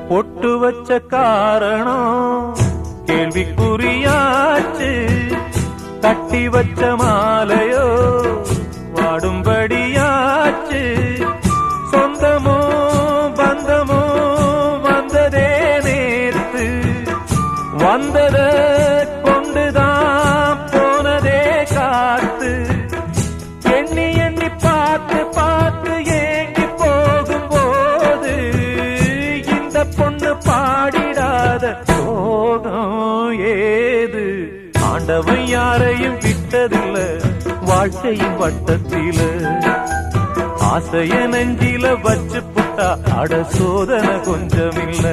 பொட்டு வச்ச காரணம் கேள்விக்குறியாச்சு. கட்டி வச்ச மாலையோ வாடும்படியாச்சு. சொந்தமோ பந்தமோ வந்ததே நேத்து, வந்தத கொண்டுதான் போனதே காத்து. எண்ணி எண்ணி பார்த்து பார்த்து ஏங்கி போகும்போது இந்த பொண்ணு பாடிடாத சோகம் ஏது? ஆண்டவன் யாரையும் விட்டதில்ல வாழ்க்கையின் வட்டத்தில. ஆசைய நெஞ்சில வச்சு புட்டா அட சோதனை கொஞ்சமில்ல.